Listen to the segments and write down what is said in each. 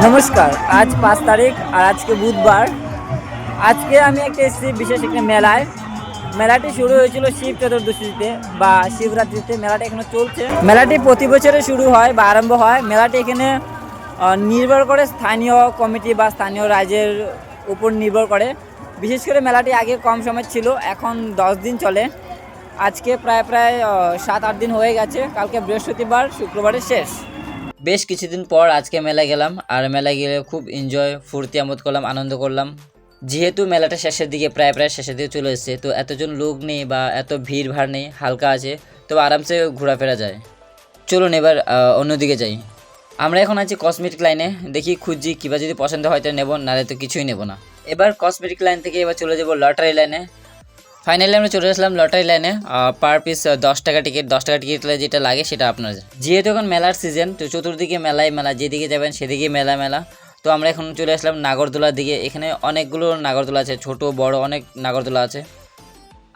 নমস্কার, আজ 5 তারিখ আর আজকে বুধবার। আজকে আমি এসেছি বিশেষ একটা মেলায়। মেলাটি শুরু হয়েছিল শিব চতুর্দশীতে বা শিবরাত্রিতে। মেলাটি এখনো চলছে। মেলাটি প্রতি বছরে শুরু হয় বা আরম্ভ হয়। মেলাটি এখানে নির্ভর করে স্থানীয় কমিটি বা স্থানীয় রাজ্যের উপর নির্ভর করে। বিশেষ করে মেলাটি আগে কম সময় ছিল, এখন 10 দিন চলে। আজকে প্রায় 7-8 দিন হয়ে গেছে। কালকে বৃহস্পতিবার, শুক্রবারে শেষ। বেশ কিছুদিন পর আজকে মেলায় গেলাম, আর মেলায় গিয়ে খুব এনজয় ফুর্তি আমোদ করলাম, আনন্দ করলাম। যেহেতু মেলাটা শেষের দিকে প্রায় শেষের দিকে চলে এসেছে, তো এতজন লোক নেই বা এত ভিড় ভাড় নেই, হালকা আছে, তো আরামসে ঘোরাফেরা যায়। চলুন এবার অন্যদিকে যাই। আমরা এখন আছি কসমেটিক লাইনে। দেখি খুঁজছি কিবা যদি পছন্দ হয় তো নেবো, নাহলে তো কিছুই নেবো না। এবার কসমেটিক লাইন থেকে এবার চলে যাবো লটারি লাইনে। ফাইনালি আমরা চলে আসলাম লটারি লাইনে। পার পিস 10 টাকা টিকিট। 10 টাকা টিকিট যেটা লাগে সেটা আপনার। যেহেতু এখন মেলার সিজন, তো চতুর্দিকে মেলায় মেলা, যেদিকে যাবেন সেদিকে মেলা মেলা। তো আমরা এখন চলে আসলাম নাগরদোলার দিকে। এখানে অনেকগুলো নাগরদোলা আছে, ছোট বড় অনেক নাগরদোলা আছে।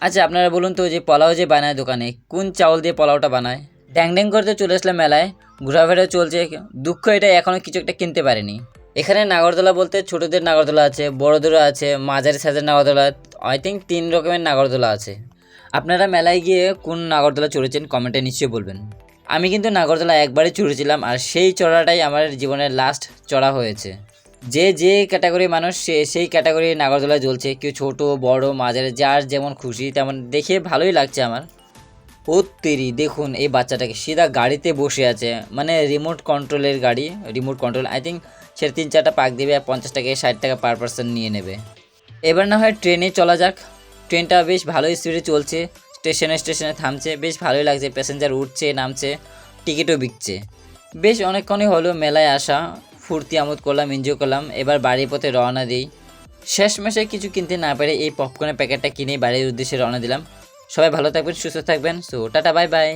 আচ্ছা, আপনারা বলুন তো, যে পোলাও যে বানায় দোকানে, কোন চাউল দিয়ে পোলাওটা বানায়? ড্যাং ড্যাং করতে চলে আসলাম মেলায়, ঘোরাফেরা চলছে। দুঃখ এটা এখনও কিছু একটা কিনতে পারিনি। এখানে নাগরদোলা বলতে ছোটদের নাগরদোলা আছে, বড়দেরও আছে, মাঝারি সাইজের নাগরদোলা। আই থিঙ্ক 3 রকমের নাগরদোলা আছে। আপনারা মেলায় গিয়ে কোন নাগরদোলা চড়েছেন কমেন্টে নিশ্চয়ই বলবেন। আমি কিন্তু নাগরদোলা একবারই চড়েছিলাম, আর সেই চড়াটাই আমার জীবনের লাস্ট চড়া হয়েছে। যে ক্যাটাগরির মানুষ সেই ক্যাটাগরি নাগরদোলায় জ্বলছে, কেউ ছোট বড় মাঝারি, যার যেমন খুশি তেমন। দেখে ভালোই লাগছে আমার। ও তেরি, দেখুন এই বাচ্চাটাকে, সিধা গাড়িতে বসে আছে, মানে রিমোট কন্ট্রোলের গাড়ি, রিমোট কন্ট্রোল। আই থিঙ্ক সে 3-4টা পাক দেবে আর 50 টাকা 60 টাকা পার পার্সন নিয়ে নেবে। এবার না হয় ট্রেনে চলা যাক। ট্রেনটা বেশ ভালোই স্পিডে চলছে, স্টেশনে স্টেশনে থামছে, বেশ ভালোই লাগছে। প্যাসেঞ্জার উঠছে নামছে, টিকিটও বিকছে। বেশ অনেকক্ষণই হলো মেলায় আসা, ফুর্তি আমোদ করলাম, এনজয় করলাম। এবার বাড়ির পথে রওনা দিই। শেষমেশে কিছু কিনতে না পেরে এই পপকর্নের প্যাকেটটা কিনে বাড়ির উদ্দেশ্যে রওনা দিলাম। সবাই ভালো থাকবেন, সুস্থ থাকবেন। So tata, bye bye.